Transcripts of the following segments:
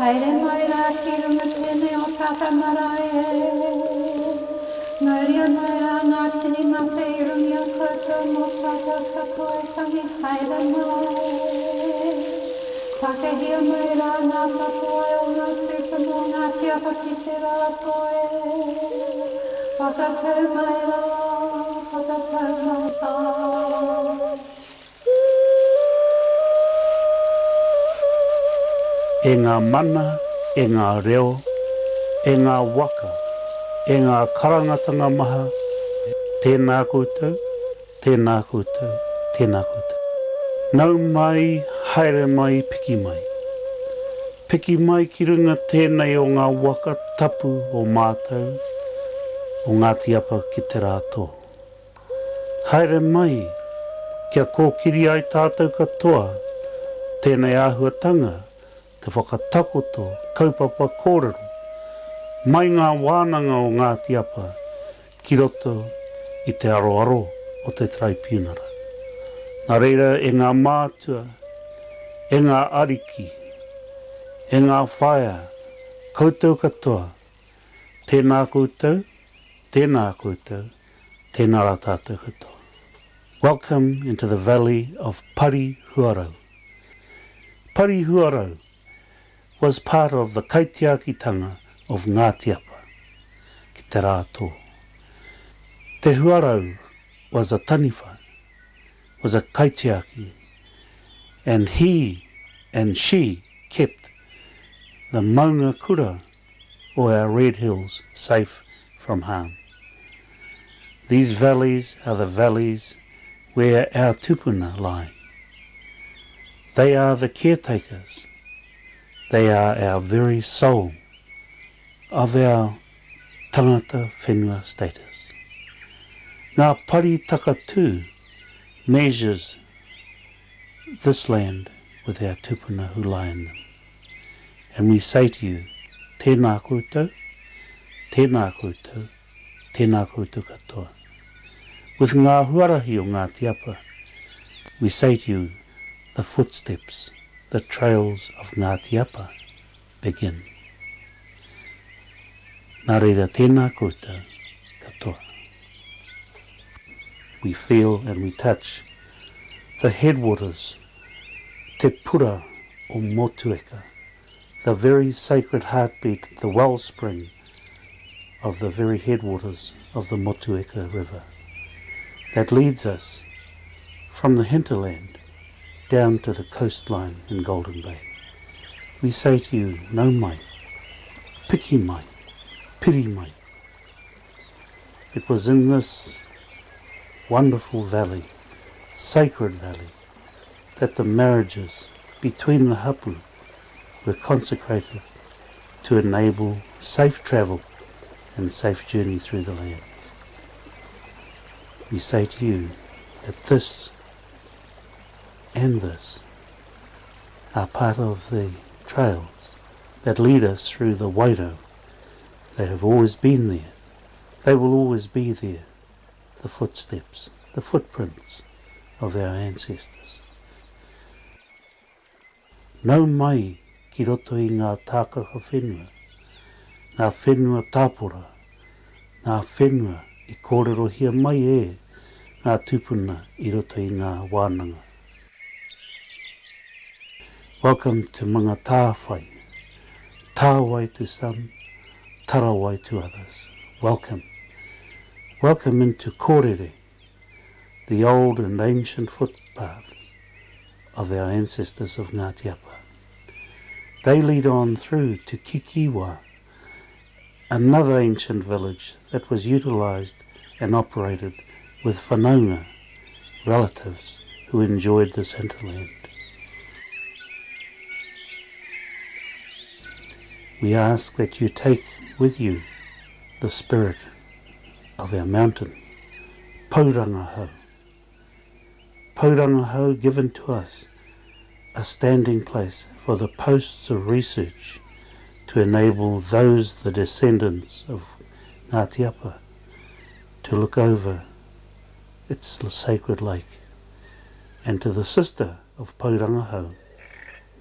haere mai rā ki runga tēnei o tata marae. Ngāria mai rā ngā tini mate I rungi a koutou mō tata katoa tangi haere mai. Takehia mai rā ngā patoa o ngā tūpuna o ngā tiapa ki te rātoe. Whakatau mai rā, whakatau mai tā. E ngā mana, e ngā reo, e ngā waka, e ngā karangatanga maha, tēnā koutou, tēnā koutou, tēnā koutou. Nau mai, haere mai, piki mai. Piki mai ki runga tēnei o ngā waka tapu o mātou, o ngā tiapa ki te rātō. Haere mai, kia kōkiri ai tātou katoa, tēnei āhuatanga, te whakatakoto, kaupapa kōrero, mai ngā wānanga o ngā tiapa, ki roto I te aroaro o te tribunara. Nā reira e ngā mātua, e ngā ariki, e ngā whaia, koutou katoa, tēnā koutou, tēnā koutou, tēnā rā tātou katoa. Welcome into the valley of Parihuarau. Parihuarau was part of the kaitiakitanga of Ngātiapa, ki te rātō. Te huarau was a taniwhai, was a kaitiaki, and he and she kept the Maunga Kura, or our red hills, safe from harm. These valleys are the valleys where our tupuna lie. They are the caretakers. They are our very soul of our tangata whenua status. Ngā pari takatū measures this land with our tupuna who lie in them. And we say to you, tēnā koutou, tēnā koutou, tēnā koutou katoa. With ngā huarahi o ngā tiapa, we say to you, the footsteps, the trails of Ngā Tiapa begin. Nā reira tēnā koutou katoa. We feel and we touch the headwaters, te pura o Motueka, the very sacred heartbeat, the wellspring of the very headwaters of the Motueka River that leads us from the hinterland down to the coastline in Golden Bay. We say to you, no mai, piki mai, piri mai. It was in this wonderful valley, sacred valley, that the marriages between the hapu were consecrated to enable safe travel and safe journey through the lands. We say to you that this and this are part of the trails that lead us through the Wairau. They have always been there. They will always be there. The footsteps, the footprints of our ancestors. Nau mai ki roto I ngā tākaka whenua, ngā whenua tāpora, ngā whenua I kōrero hia mai ngā tupuna I roto I ngā wānanga. Welcome to Manga Tāwhai, Tāwai to some, Tarawai to others. Welcome. Welcome into Kōrere, the old and ancient footpaths of our ancestors of Ngātiapa. They lead on through to Kikiwa, another ancient village that was utilised and operated with whanaunga, relatives who enjoyed this hinterland. We ask that you take with you the spirit of our mountain, Paurangahau. Paurangahau given to us a standing place for the posts of research to enable those, the descendants of Ngātiapa, to look over its sacred lake, and to the sister of Paurangahau,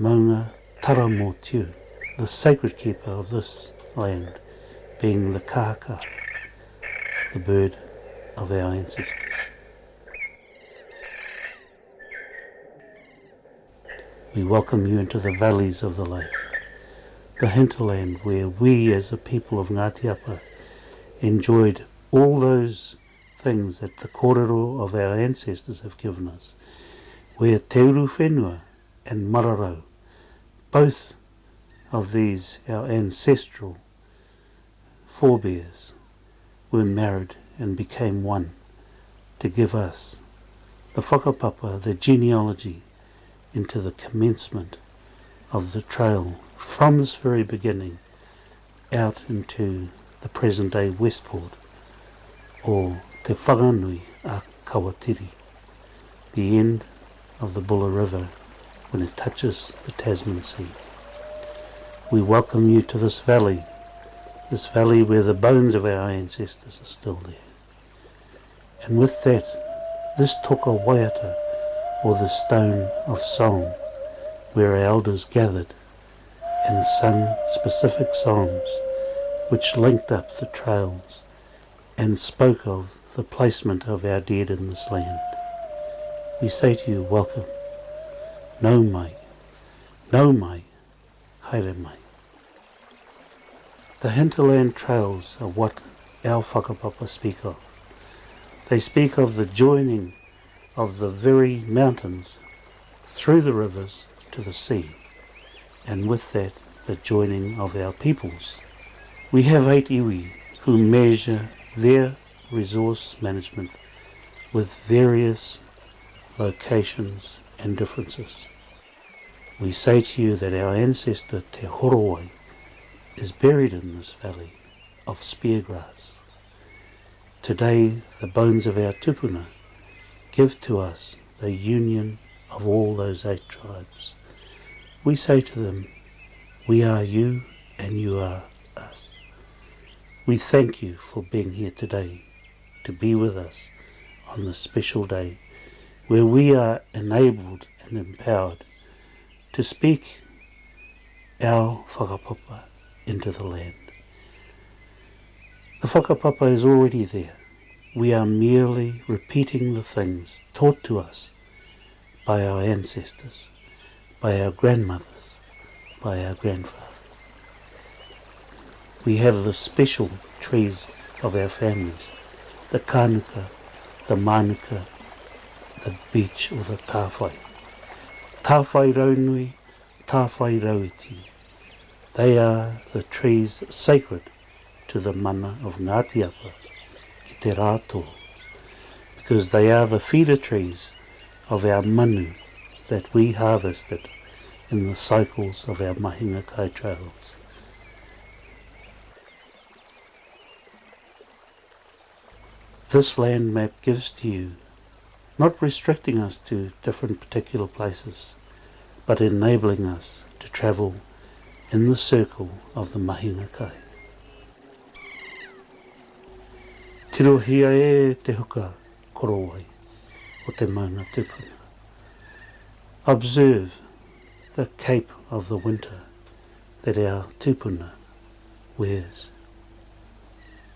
Maunga Taramotiu, the sacred keeper of this land being the kāka, the bird of our ancestors. We welcome you into the valleys of the life, the hinterland where we as a people of Ngāti Apa enjoyed all those things that the kōrero of our ancestors have given us, where Te Uru Whenua and Mararau, both of these our ancestral forebears, were married and became one to give us the whakapapa, the genealogy into the commencement of the trail from this very beginning out into the present day Westport, or Te Whanganui a Kawatiri, the end of the Buller River when it touches the Tasman Sea. We welcome you to this valley where the bones of our ancestors are still there. And with that, this toka waiata, or the stone of song, where our elders gathered and sung specific songs which linked up the trails and spoke of the placement of our dead in this land. We say to you, welcome. Nau mai, haere mai. The hinterland trails are what our whakapapa speak of. They speak of the joining of the very mountains through the rivers to the sea, and with that the joining of our peoples. We have 8 iwi who measure their resource management with various locations and differences. We say to you that our ancestor Te Horowai is buried in this valley of speargrass. Today the bones of our tupuna give to us the union of all those 8 tribes. We say to them, we are you and you are us. We thank you for being here today to be with us on this special day where we are enabled and empowered to speak our whakapapa into the land. The whakapapa is already there. We are merely repeating the things taught to us by our ancestors, by our grandmothers, by our grandfathers. We have the special trees of our families, the kānuka, the manuka, the beech or the tāwhai. Tāwhai raunui, tāwhai rauiti. They are the trees sacred to the mana of Ngāti Apa, ki te rātou, because they are the feeder trees of our manu that we harvested in the cycles of our mahinga kai trails. This land map gives to you, not restricting us to different particular places, but enabling us to travel in the circle of the mahinga kai. Tirohia e te huka korowai o te maunga tupuna. Observe the cape of the winter that our tupuna wears,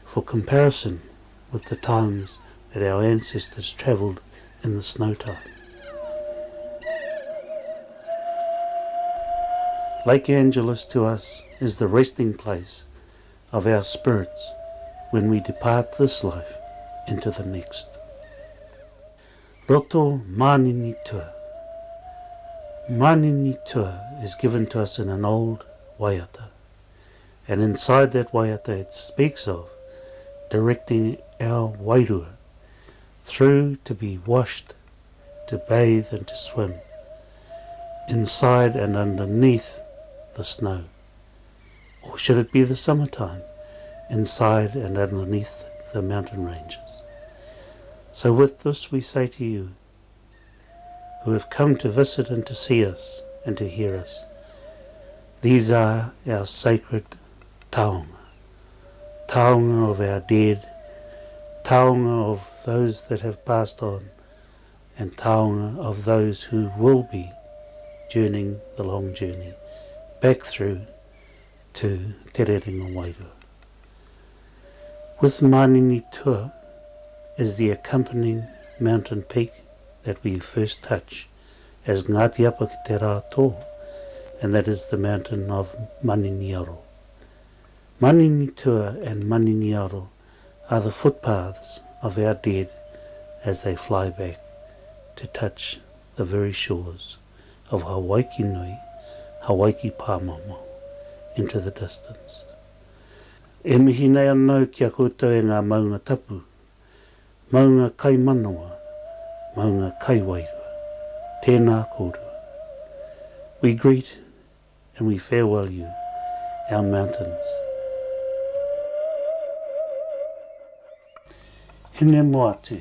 for comparison with the times that our ancestors travelled in the snow time. Lake Angeles to us is the resting place of our spirits when we depart this life into the next. Roto Manini Tua. Manini Tua is given to us in an old waiata, and inside that waiata it speaks of directing our wairua through to be washed, to bathe and to swim, inside and underneath the snow. Or should it be the summertime, inside and underneath the mountain ranges. So with this we say to you, who have come to visit and to see us and to hear us, these are our sacred taonga, taonga of our dead, taonga of those that have passed on, and taonga of those who will be journeying the long journey back through to Te Rerenga Wairua. With Manini Tua is the accompanying mountain peak that we first touch as Ngāti Apa ki te rā tō, and that is the mountain of Maniniaro. Manini Tua and Maniniaro are the footpaths of our dead as they fly back to touch the very shores of Hawaiki Nui, Hawaiki Pāmamo, into the distance. E mihi nei anau kia koutou e ngā maunga tapu, maunga kai manawa, maunga kai wairua, tēnā kōrua. We greet and we farewell you, our mountains. Hine moatu,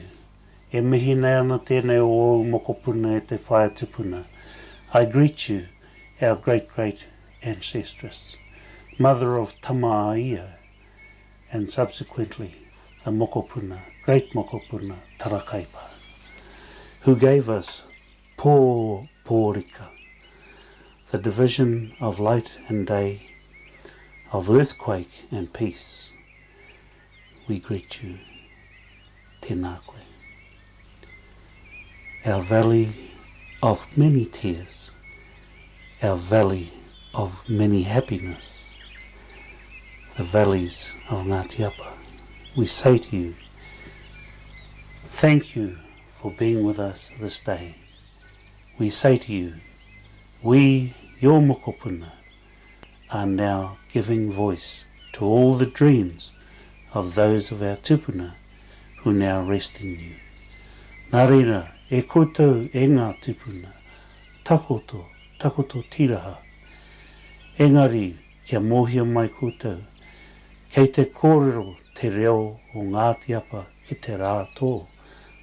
e mihi nei ana tēnei o mokopuna e te whaia tupuna. I greet you, our great-great ancestress, mother of Tamaaia, and subsequently the Mokopuna, great Mokopuna, Tarakaipa, who gave us Pō Pōrika, the division of light and day, of earthquake and peace. We greet you, tēnā koe. Our valley of many tears, our valley of many happiness, the valleys of Ngāti Apa, we say to you, thank you for being with us this day. We say to you, we, your mokopuna, are now giving voice to all the dreams of those of our tupuna who now rest in you. Nā reira, e koutou e ngā tupuna, takoto tiraha. Engari, kia mōhia mai koutou, kei te kōrero te reo o Ngāti Apa ki te rā tō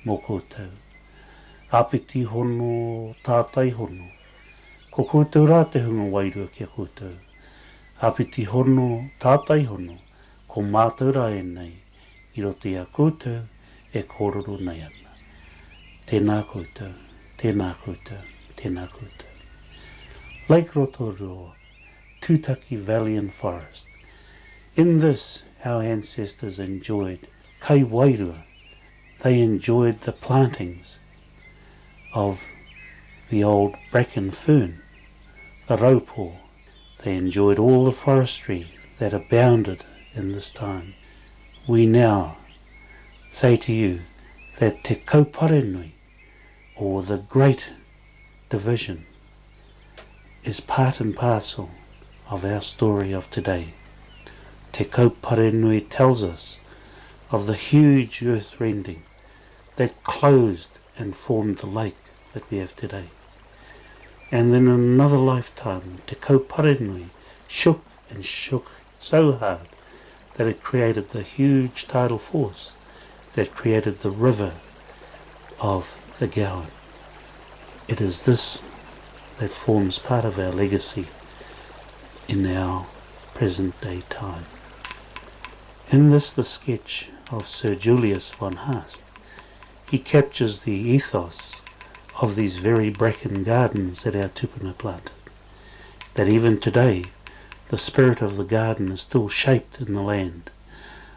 mō koutou. Āpiti hono, tātai hono, ko koutou rā te hunga wairua kia koutou. Āpiti hono, tātai hono, ko mātou rā e nei, i roto ia koutou e kōrero nei ana. Tēnā koutou, tēnā koutou, tēnā koutou. Lake Rotorua, Tūtaki Valley and Forest. In this, our ancestors enjoyed kai wairua. They enjoyed the plantings of the old bracken fern, the raupo. They enjoyed all the forestry that abounded in this time. We now say to you that te kauparenui, or the great division, is part and parcel of our story of today. Te kauparenui tells us of the huge earth rending that closed and formed the lake that we have today. And then in another lifetime, te kauparenui shook and shook so hard that it created the huge tidal force that created the river of the Gowan. It is this that forms part of our legacy in our present day time. In this, the sketch of Sir Julius von Haast, he captures the ethos of these very bracken gardens that our tupuna planted, that even today the spirit of the garden is still shaped in the land,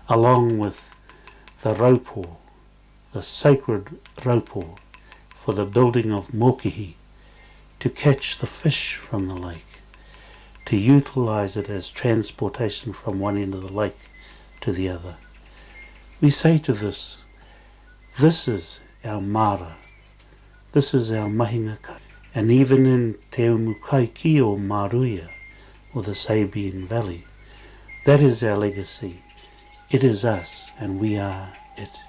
along with the raupo, the sacred raupo for the building of mokihi, to catch the fish from the lake, to utilize it as transportation from one end of the lake to the other. We say to this is our mara, this is our mahinga kai, and even in Te Umukaiki or Maruia, or the Sabian Valley, that is our legacy. It is us, and we are it.